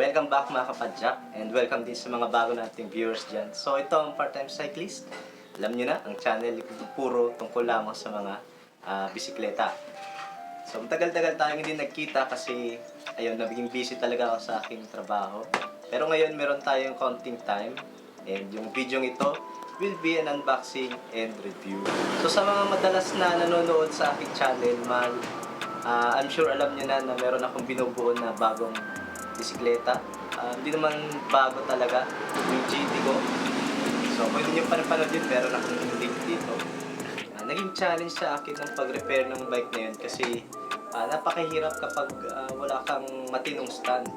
Welcome back mga kapadyak and welcome din sa mga bago nating viewers dyan. So ito ang part-time cyclist. Alam nyo na, ang channel puro tungkol lamang sa mga bisikleta. So matagal-tagal tayong hindi nagkita kasi ayun, naging busy talaga ako sa aking trabaho. Pero ngayon meron tayong konting time and yung video ito will be an unboxing and review. So sa mga madalas na nanonood sa aking channel, I'm sure alam nyo na meron akong binubuo na bagong bisikleta. Hindi naman bago talaga yung GT ko. So kung hindi nyo pa napanood yun, meron akong link dito. Naging challenge sa akin ang pag-repair ng bike na yun kasi napakahirap kapag wala kang matinong stand.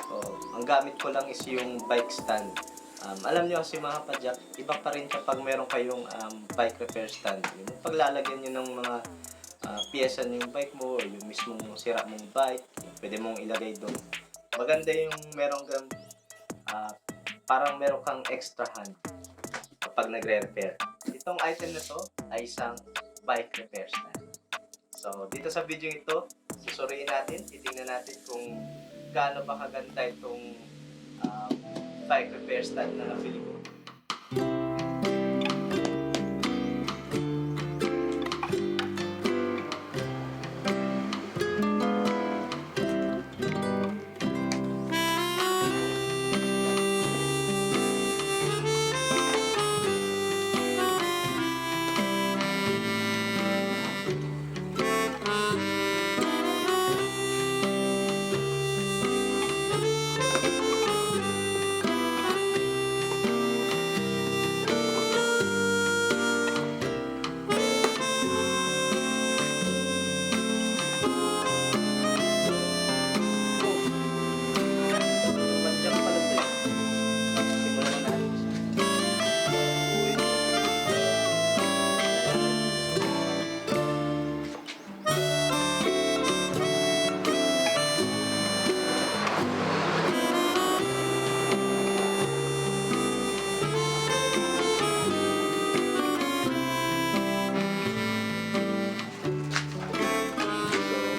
So, ang gamit ko lang is yung bike stand. Alam nyo kasi mga kapadyak, iba pa rin kapag meron kayong bike repair stand. Yung paglalagyan nyo ng mga piyesa ng bike mo o yung mismong sira mong bike, pwede mong ilagay doon. Maganda yung parang meron kang extra hand kapag nagre-repair. Itong item na to ay isang bike repair stand. So, dito sa video ito, susuriin natin, titingnan natin kung gaano ba kaganda itong bike repair stand na nabili ko.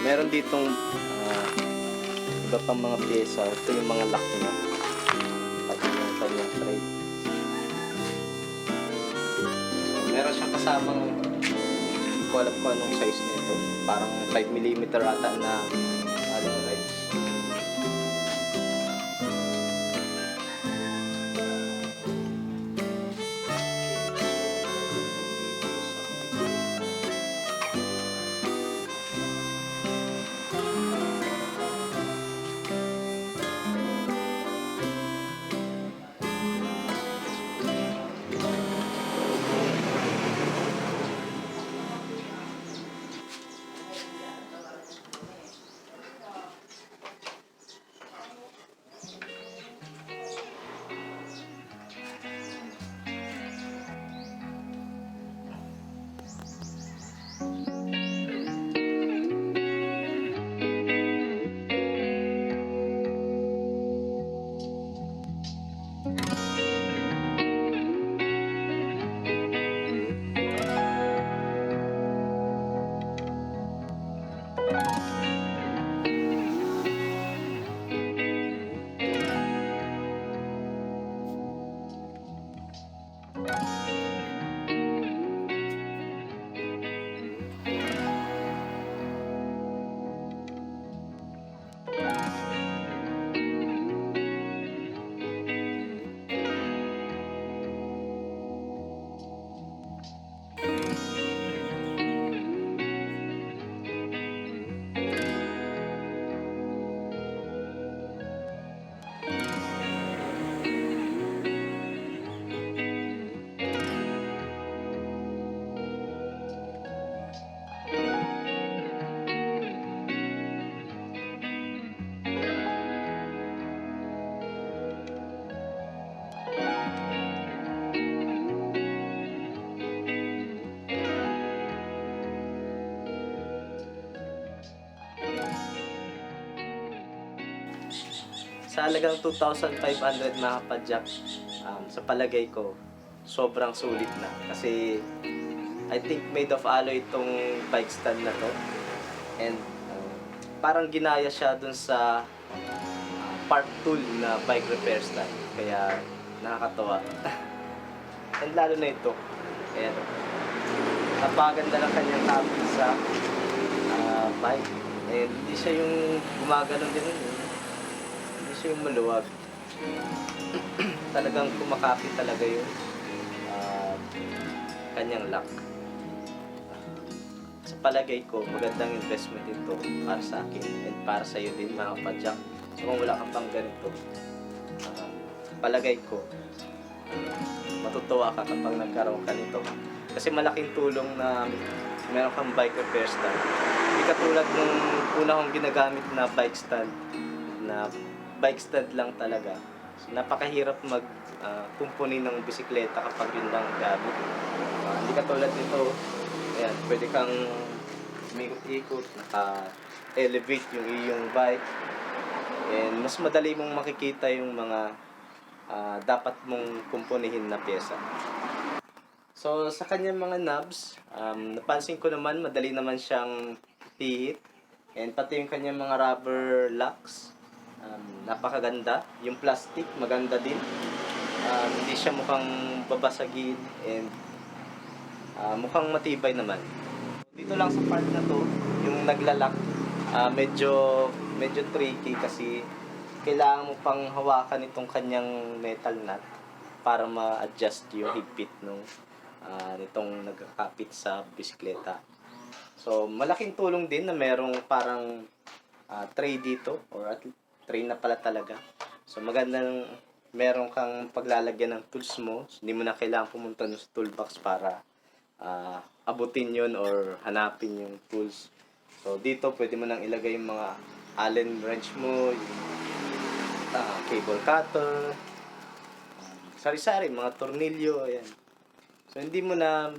Meron ditong iba pang mga pyesa. Ito yung mga lock niya. Pati yung kanyang thread. So, meron siyang kasamang, hindi ko alam kung anong size nito. Parang 5mm ata na alloy wrench. Sa halagang 2,500 mga kapadyak, sa palagay ko, sobrang sulit na. Kasi, I think made of alloy itong bike stand na to. And, parang ginaya siya dun sa part tool na bike repair stand. Kaya nakakatawa. And lalo na ito. Ayan. Napakaganda ng kanyang kapit sa bike. And hindi siya yung gumaganon din. Hindi siya yung maluwag. Talagang kumakapit talaga yung kanyang lock. Sa palagay ko, magandang investment ito para sa akin and para sa iyo din mga kapadyak. So kung wala kang pang ganito, sa palagay ko, matutuwa ka kapag nagkaroon ka nito. Kasi malaking tulong na meron kang bike repair stand. Hindi katulad nung una kong ginagamit na bike stand lang talaga. So, napakahirap kumpuni ng bisikleta kapag yun lang gamit. Hindi katulad nito, ayan, pwede kang umikot-ikot, naka-elevate yung iyong bike, and mas madali mong makikita yung mga dapat mong kumpunihin na pyesa. So, sa kanyang mga knobs, napansin ko naman, madali naman siyang pihit, and pati yung kanyang mga rubber locks, napakaganda. Yung plastic, maganda din. Hindi siya mukhang babasagin, and mukhang matibay naman. Dito lang sa part na to, yung naglalak, medyo tricky kasi kailangan mo pang hawakan itong kanyang metal nut para ma-adjust yung higpit nitong nagkakapit sa bisikleta. So, malaking tulong din na merong parang tray dito, or at tray na pala talaga. So, magandang meron kang paglalagyan ng tools mo. So, hindi mo na kailangan pumunta sa toolbox para abutin yun or hanapin yung tools. So, dito pwede mo nang ilagay yung mga Allen wrench mo, yung cable cutter, sari-sari, mga tornilyo, ayan. So, hindi mo na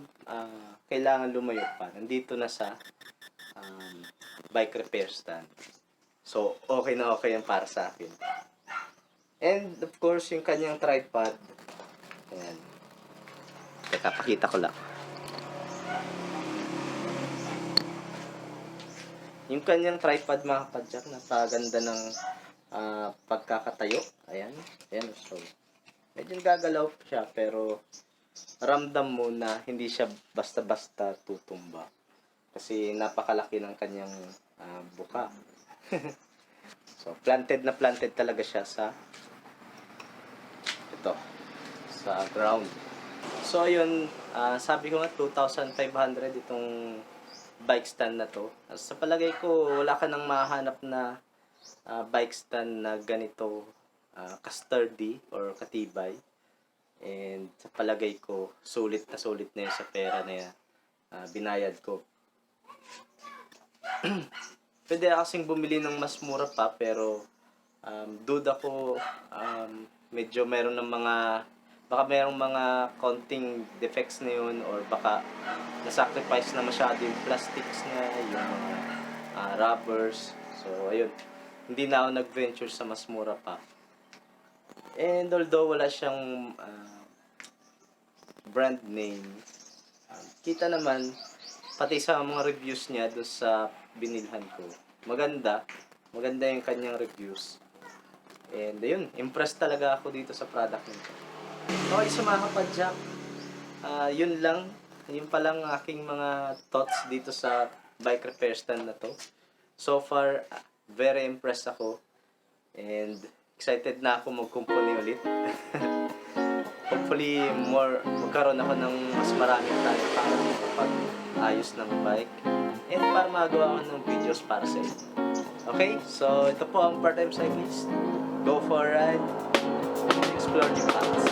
kailangan lumayo pa. Nandito na sa bike repair stand. So, okay na okay yan para sa akin. And, of course, yung kanyang tripod. Ayan. Teka, pakita ko lang. Yung kanyang tripod, mga kapadyak, napaganda ng pagkakatayo. Ayan. Ayan. So, medyo gagalaw siya, pero ramdam mo na hindi siya basta-basta tutumba. Kasi napakalaki ng kanyang buka. So, planted na planted talaga siya sa ground. So, ayun, sabi ko nga, 2,500 itong bike stand na to. Sa palagay ko, wala ka nang mahanap na bike stand na ganito ka-sturdy or katibay. And sa palagay ko, sulit na yun sa pera na binayad ko. Pwede kasing bumili ng mas mura pa, pero duda ko, medyo meron ng baka merong mga konting defects na yun, or baka na-sacrifice na masyado yung plastics niya, yung mga rubbers. So, ayun. Hindi na ako nag-venture sa mas mura pa. And although wala siyang brand name, kita naman, pati sa mga reviews niya doon sa binilhan ko, maganda yung kanyang reviews. And ayun, impressed talaga ako dito sa product nito. Okay, sa mga kapadyak, yun lang. Yun pa lang aking mga thoughts dito sa bike repair stand na to. So far, very impressed ako. And excited na ako mag-company ulit. Hopefully, magkaroon ako ng mas maraming time para pag-ayos ng bike. And para magawa ko ng videos para sa inyo. Okay, so ito po ang part-time cyclist. Go for a ride. Explore new paths.